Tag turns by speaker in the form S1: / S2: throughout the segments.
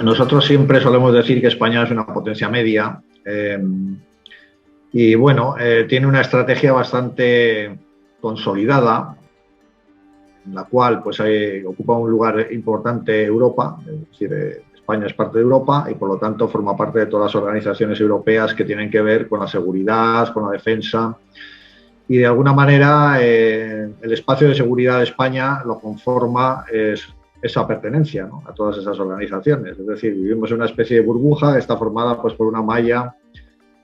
S1: Nosotros siempre solemos decir que España es una potencia media y bueno, tiene una estrategia bastante consolidada, en la cual pues ocupa un lugar importante Europa, es decir, España es parte de Europa y por lo tanto forma parte de todas las organizaciones europeas que tienen que ver con la seguridad, con la defensa y de alguna manera el espacio de seguridad de España lo conforma esa pertenencia, ¿no?, a todas esas organizaciones. Es decir, vivimos en una especie de burbuja que está formada pues, por una malla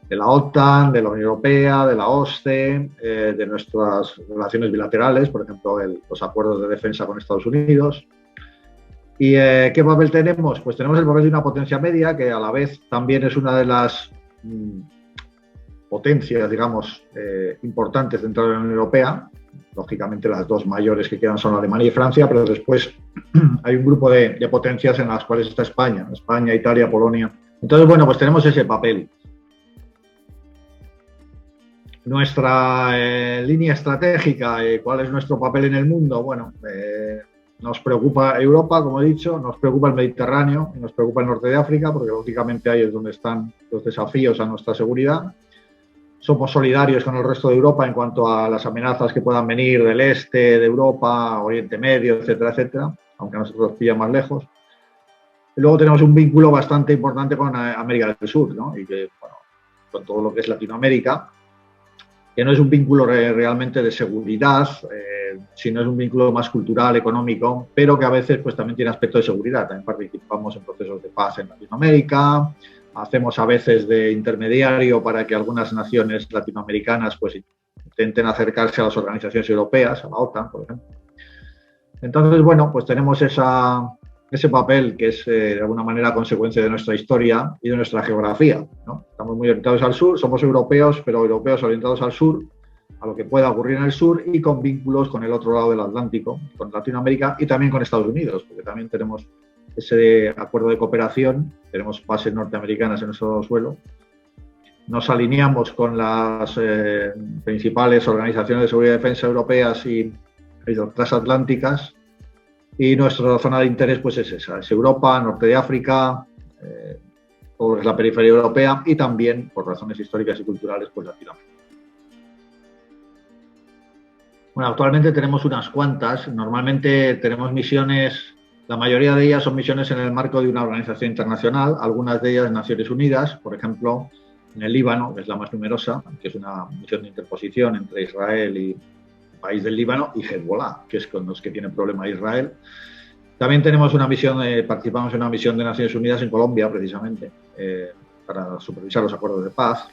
S1: de la OTAN, de la Unión Europea, de la OSCE, de nuestras relaciones bilaterales, por ejemplo, los acuerdos de defensa con Estados Unidos. ¿Y qué papel tenemos? Pues tenemos el papel de una potencia media que a la vez también es una de las potencias, digamos, importantes dentro de la Unión Europea. Lógicamente las dos mayores que quedan son Alemania y Francia, pero después hay un grupo de potencias en las cuales está España, Italia, Polonia. Entonces, bueno, pues tenemos ese papel. Nuestra línea estratégica, ¿cuál es nuestro papel en el mundo? Bueno, nos preocupa Europa, como he dicho, nos preocupa el Mediterráneo y nos preocupa el norte de África, porque lógicamente ahí es donde están los desafíos a nuestra seguridad. Somos solidarios con el resto de Europa en cuanto a las amenazas que puedan venir del este de Europa, Oriente Medio, etcétera, etcétera, aunque a nosotros nos pilla más lejos. Y luego tenemos un vínculo bastante importante con América del Sur, ¿no? Y que, bueno, con todo lo que es Latinoamérica, que no es un vínculo realmente de seguridad, sino es un vínculo más cultural, económico, pero que a veces pues, también tiene aspecto de seguridad. También participamos en procesos de paz en Latinoamérica, hacemos a veces de intermediario para que algunas naciones latinoamericanas pues, intenten acercarse a las organizaciones europeas, a la OTAN, por ejemplo. Entonces, bueno, pues tenemos ese papel que es de alguna manera consecuencia de nuestra historia y de nuestra geografía, ¿no? Estamos muy orientados al sur, somos europeos, pero europeos orientados al sur, a lo que pueda ocurrir en el sur y con vínculos con el otro lado del Atlántico, con Latinoamérica y también con Estados Unidos, porque también tenemos ese acuerdo de cooperación, tenemos bases norteamericanas en nuestro suelo. Nos alineamos con las principales organizaciones de seguridad y defensa europeas y transatlánticas. Y nuestra zona de interés pues es esa, es Europa, norte de África, todo lo que es la periferia europea y también, por razones históricas y culturales, pues Latinoamérica. Bueno, actualmente tenemos unas cuantas, normalmente tenemos misiones, la mayoría de ellas son misiones en el marco de una organización internacional, algunas de ellas Naciones Unidas, por ejemplo, en el Líbano, que es la más numerosa, que es una misión de interposición entre Israel y país del Líbano, y Hezbollah, que es con los que tiene problema Israel. También tenemos una misión, participamos en una misión de Naciones Unidas en Colombia, precisamente, para supervisar los acuerdos de paz.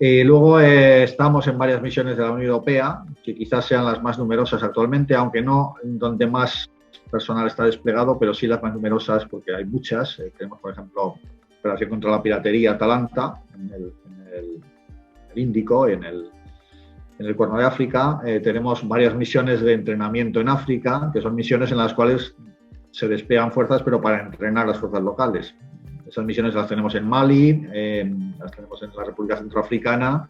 S1: Luego estamos en varias misiones de la Unión Europea, que quizás sean las más numerosas actualmente, aunque no donde más personal está desplegado, pero sí las más numerosas porque hay muchas. Tenemos, por ejemplo, Operación contra la Piratería Atalanta en el Índico, en el Cuerno de África. Tenemos varias misiones de entrenamiento en África, que son misiones en las cuales se despliegan fuerzas, pero para entrenar las fuerzas locales. Esas misiones las tenemos en Mali, las tenemos en la República Centroafricana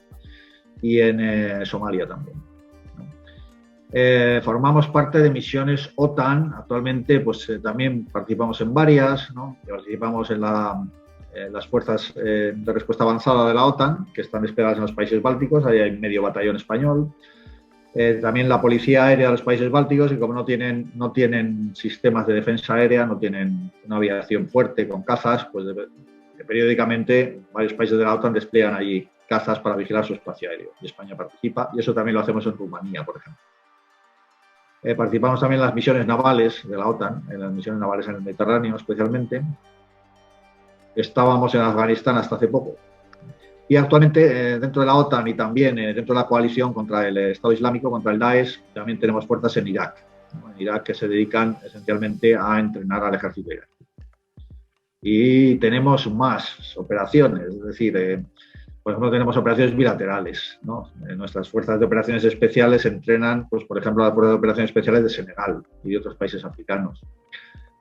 S1: y en Somalia también, ¿no? Formamos parte de misiones OTAN. Actualmente pues, también participamos en varias, ¿no? Participamos en las fuerzas de respuesta avanzada de la OTAN, que están desplegadas en los países bálticos. Ahí hay medio batallón español. También la Policía Aérea de los países bálticos, y como no tienen sistemas de defensa aérea, no tienen una aviación fuerte con cazas, pues periódicamente varios países de la OTAN despliegan allí cazas para vigilar su espacio aéreo. Y España participa, y eso también lo hacemos en Rumanía, por ejemplo. Participamos también en las misiones navales de la OTAN, en las misiones navales en el Mediterráneo especialmente. Estábamos en Afganistán hasta hace poco. Y actualmente dentro de la OTAN y también dentro de la coalición contra el Estado Islámico, contra el Daesh, también tenemos fuerzas en Irak, ¿no? En Irak, que se dedican esencialmente a entrenar al ejército iraquí. Y tenemos más operaciones, es decir, por ejemplo, tenemos operaciones bilaterales, ¿no? Nuestras fuerzas de operaciones especiales entrenan, pues, por ejemplo, las fuerzas de operaciones especiales de Senegal y de otros países africanos.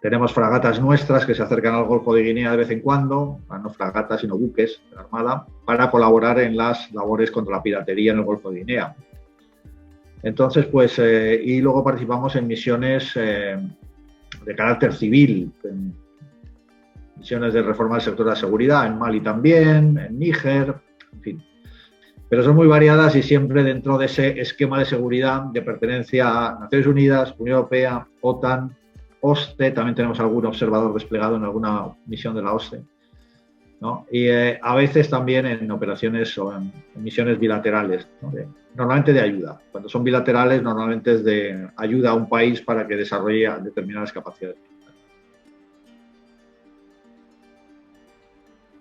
S1: Tenemos fragatas nuestras que se acercan al Golfo de Guinea de vez en cuando, no fragatas sino buques de la Armada, para colaborar en las labores contra la piratería en el Golfo de Guinea. Entonces, pues, y luego participamos en misiones de carácter civil, misiones de reforma del sector de la seguridad, en Mali también, en Níger, en fin. Pero son muy variadas y siempre dentro de ese esquema de seguridad de pertenencia a Naciones Unidas, Unión Europea, OTAN, OSCE, también tenemos algún observador desplegado en alguna misión de la OSCE, ¿no? Y a veces también en operaciones o en misiones bilaterales, ¿no? Normalmente de ayuda. Cuando son bilaterales, normalmente es de ayuda a un país para que desarrolle determinadas capacidades.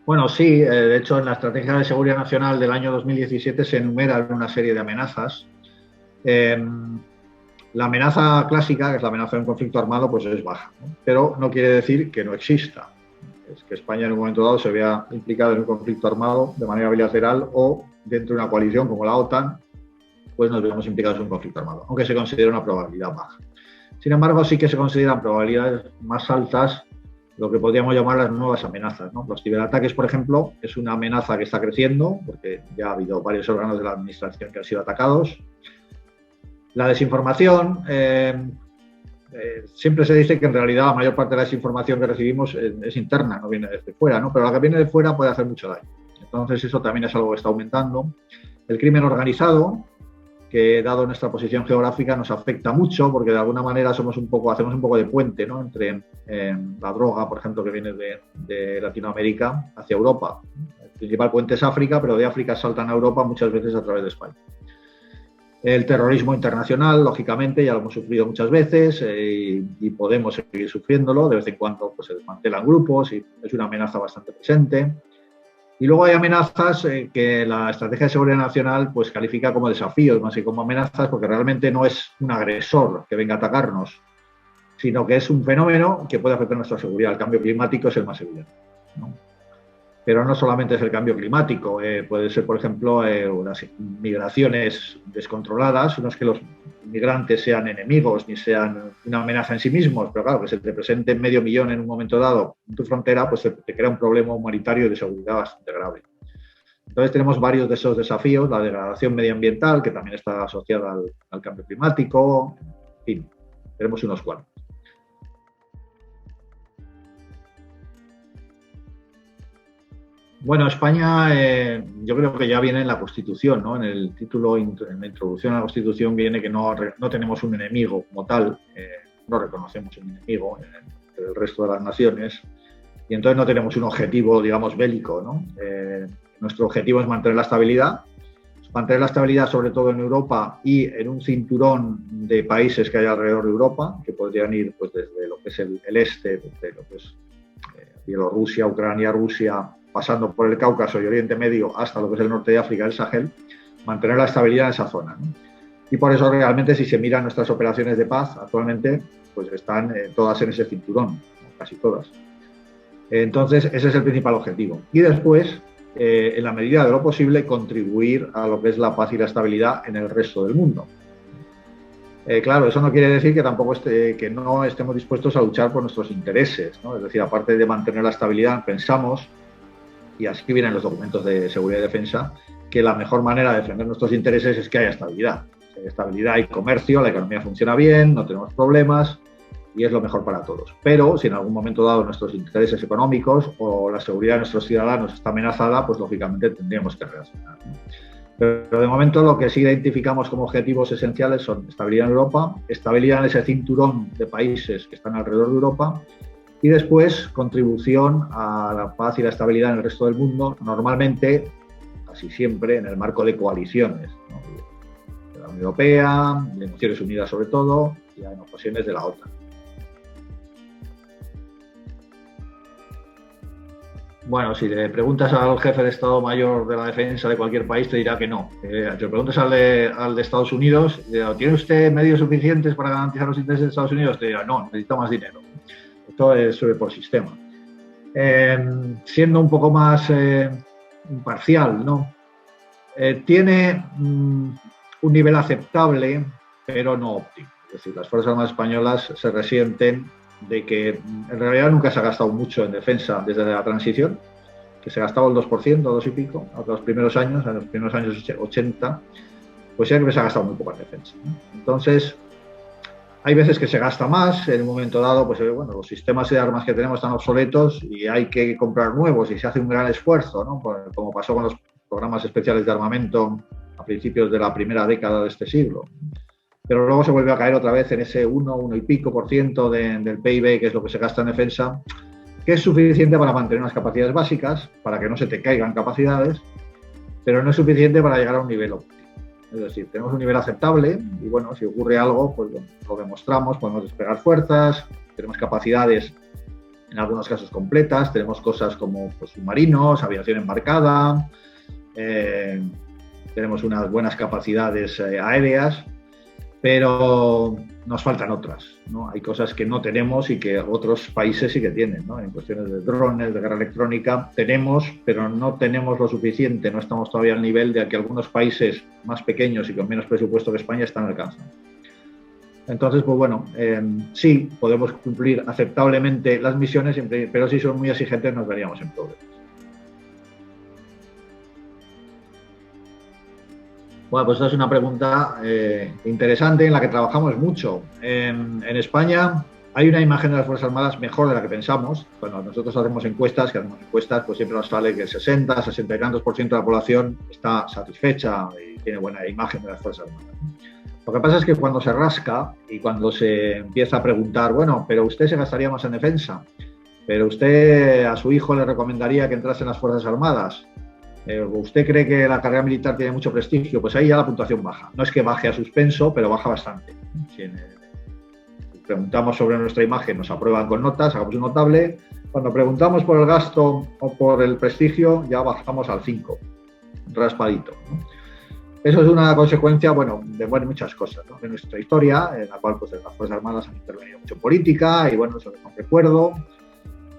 S1: Bueno, sí, de hecho en la Estrategia de Seguridad Nacional del año 2017 se enumeran una serie de amenazas. La amenaza clásica, que es la amenaza de un conflicto armado, pues es baja, ¿no? Pero no quiere decir que no exista. Es que España en un momento dado se vea implicado en un conflicto armado de manera bilateral o dentro de una coalición como la OTAN, pues nos vemos implicados en un conflicto armado, aunque se considera una probabilidad baja. Sin embargo, sí que se consideran probabilidades más altas lo que podríamos llamar las nuevas amenazas, ¿no? Los ciberataques, por ejemplo, es una amenaza que está creciendo, porque ya ha habido varios órganos de la administración que han sido atacados. La desinformación, siempre se dice que en realidad la mayor parte de la desinformación que recibimos es interna, no viene desde fuera, ¿no? Pero la que viene de fuera puede hacer mucho daño. Entonces eso también es algo que está aumentando. El crimen organizado, que dado nuestra posición geográfica nos afecta mucho porque de alguna manera hacemos un poco de puente, ¿no? Entre la droga, por ejemplo, que viene de Latinoamérica hacia Europa. El principal puente es África, pero de África saltan a Europa muchas veces a través de España. El terrorismo internacional, lógicamente, ya lo hemos sufrido muchas veces y podemos seguir sufriéndolo. De vez en cuando pues, se desmantelan grupos y es una amenaza bastante presente. Y luego hay amenazas que la Estrategia de Seguridad Nacional pues, califica como desafíos, más que como amenazas, porque realmente no es un agresor que venga a atacarnos, sino que es un fenómeno que puede afectar nuestra seguridad. El cambio climático es el más evidente, ¿no? Pero no solamente es el cambio climático, puede ser, por ejemplo, unas migraciones descontroladas, no es que los migrantes sean enemigos ni sean una amenaza en sí mismos, pero claro, que se te presente medio millón en un momento dado en tu frontera, pues te crea un problema humanitario y de seguridad bastante grave. Entonces tenemos varios de esos desafíos, la degradación medioambiental, que también está asociada al cambio climático, en fin, tenemos unos cuantos. Bueno, España yo creo que ya viene en la Constitución, ¿no? En el título, en la introducción a la Constitución viene que no tenemos un enemigo como tal, no reconocemos un enemigo entre el resto de las naciones y entonces no tenemos un objetivo, digamos, bélico, ¿no? Nuestro objetivo es mantener la estabilidad sobre todo en Europa y en un cinturón de países que hay alrededor de Europa, que podrían ir pues, desde lo que es el este, desde lo que es Bielorrusia, Ucrania, Rusia, pasando por el Cáucaso y Oriente Medio hasta lo que es el norte de África, el Sahel, mantener la estabilidad en esa zona, ¿no? Y por eso realmente si se miran nuestras operaciones de paz actualmente, pues están todas en ese cinturón, casi todas. Entonces ese es el principal objetivo. Y después, en la medida de lo posible, contribuir a lo que es la paz y la estabilidad en el resto del mundo. Claro, eso no quiere decir que tampoco que no estemos dispuestos a luchar por nuestros intereses, ¿no? Es decir, aparte de mantener la estabilidad, pensamos, y así vienen los documentos de seguridad y defensa, que la mejor manera de defender nuestros intereses es que haya estabilidad. Si hay estabilidad y comercio, la economía funciona bien, no tenemos problemas y es lo mejor para todos. Pero si en algún momento dado nuestros intereses económicos o la seguridad de nuestros ciudadanos está amenazada, pues lógicamente tendríamos que reaccionar, ¿no? Pero de momento lo que sí identificamos como objetivos esenciales son estabilidad en Europa, estabilidad en ese cinturón de países que están alrededor de Europa y después contribución a la paz y la estabilidad en el resto del mundo, normalmente, casi siempre, en el marco de coaliciones, ¿no? De la Unión Europea, de Naciones Unidas sobre todo, y en ocasiones de la OTAN. Bueno, si le preguntas al jefe de Estado Mayor de la Defensa de cualquier país, te dirá que no. Si le preguntas al de Estados Unidos, ¿tiene usted medios suficientes para garantizar los intereses de Estados Unidos? Te dirá, no, necesito más dinero. Esto es por sistema. Siendo un poco más imparcial, ¿no? Tiene un nivel aceptable, pero no óptimo. Es decir, las Fuerzas Armadas españolas se resienten de que en realidad nunca se ha gastado mucho en defensa desde la transición, que se gastaba el 2%, 2 y pico, en los primeros años 80, pues siempre se ha gastado muy poco en defensa, ¿no? Entonces, Hay veces que se gasta más, en un momento dado, pues bueno, los sistemas de armas que tenemos están obsoletos y hay que comprar nuevos y se hace un gran esfuerzo, ¿no? Como pasó con los programas especiales de armamento a principios de la primera década de este siglo. Pero luego se vuelve a caer otra vez en ese 1 y pico por ciento del PIB, que es lo que se gasta en defensa, que es suficiente para mantener unas capacidades básicas, para que no se te caigan capacidades, pero no es suficiente para llegar a un nivel óptimo. Es decir, tenemos un nivel aceptable y bueno, si ocurre algo, pues bueno, lo demostramos, podemos desplegar fuerzas, tenemos capacidades en algunos casos completas, tenemos cosas como pues, submarinos, aviación embarcada, tenemos unas buenas capacidades aéreas, pero nos faltan otras, ¿no? Hay cosas que no tenemos y que otros países sí que tienen, ¿no? En cuestiones de drones, de guerra electrónica, tenemos, pero no tenemos lo suficiente, no estamos todavía al nivel de que algunos países más pequeños y con menos presupuesto que España están alcanzando. Entonces, pues bueno, sí, podemos cumplir aceptablemente las misiones, pero si son muy exigentes nos veríamos en problemas. Bueno, pues esta es una pregunta interesante en la que trabajamos mucho. En España hay una imagen de las Fuerzas Armadas mejor de la que pensamos. Cuando nosotros hacemos encuestas, pues siempre nos sale que el 60, 60 y tantos por ciento de la población está satisfecha y tiene buena imagen de las Fuerzas Armadas. Lo que pasa es que cuando se rasca y cuando se empieza a preguntar, bueno, pero usted se gastaría más en defensa, pero usted a su hijo le recomendaría que entrase en las Fuerzas Armadas, ¿usted cree que la carrera militar tiene mucho prestigio? Pues ahí ya la puntuación baja. No es que baje a suspenso, pero baja bastante. Si preguntamos sobre nuestra imagen, nos aprueban con notas, sacamos un notable. Cuando preguntamos por el gasto o por el prestigio, ya bajamos al 5, raspadito, ¿no? Eso es una consecuencia, bueno, de muchas cosas, ¿no? De nuestra historia, en la cual pues, las Fuerzas Armadas han intervenido mucho en política y bueno, eso es un recuerdo.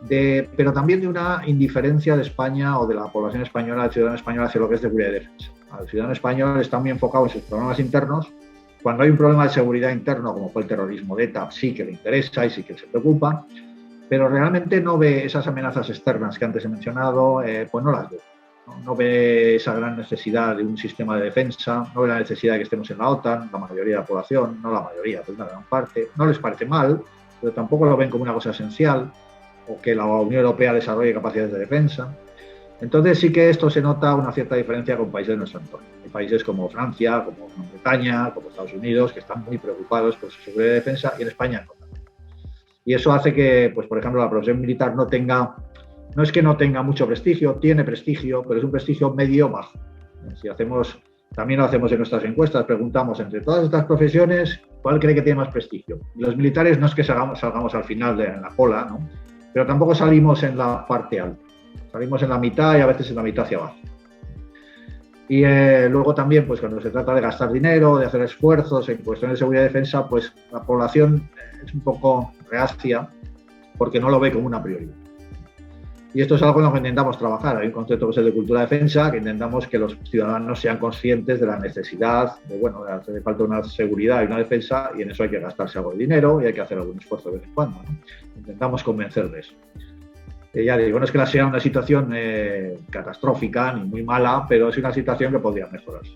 S1: Pero también de una indiferencia de España o de la población española, del ciudadano español hacia lo que es seguridad y defensa. El ciudadano español está muy enfocado en sus problemas internos. Cuando hay un problema de seguridad interno, como fue el terrorismo de ETA, sí que le interesa y sí que se preocupa, pero realmente no ve esas amenazas externas que antes he mencionado, pues no las ve. No ve esa gran necesidad de un sistema de defensa, no ve la necesidad de que estemos en la OTAN, la mayoría de la población, no la mayoría, pero una gran parte. No les parece mal, pero tampoco lo ven como una cosa esencial, o que la Unión Europea desarrolle capacidades de defensa. Entonces sí que esto se nota una cierta diferencia con países de nuestro entorno. Hay países como Francia, como Gran Bretaña, como Estados Unidos, que están muy preocupados por su seguridad y defensa, y en España no. Y eso hace que, pues, por ejemplo, la profesión militar no es que no tenga mucho prestigio, tiene prestigio, pero es un prestigio medio-bajo. Si también lo hacemos en nuestras encuestas, preguntamos entre todas estas profesiones, ¿cuál cree que tiene más prestigio? Y los militares no es que salgamos al final en la cola, ¿no? Pero tampoco salimos en la parte alta, salimos en la mitad y a veces en la mitad hacia abajo. Y luego también, pues cuando se trata de gastar dinero, de hacer esfuerzos en cuestiones de seguridad y defensa, pues la población es un poco reacia porque no lo ve como una prioridad. Y esto es algo en lo que intentamos trabajar. Hay un concepto que es el de cultura de defensa, que intentamos que los ciudadanos sean conscientes de la necesidad, de hace falta una seguridad y una defensa, y en eso hay que gastarse algo de dinero y hay que hacer algún esfuerzo de vez en cuando, ¿no? Intentamos convencer de eso. Ya digo, no es que sea una situación catastrófica ni muy mala, pero es una situación que podría mejorarse.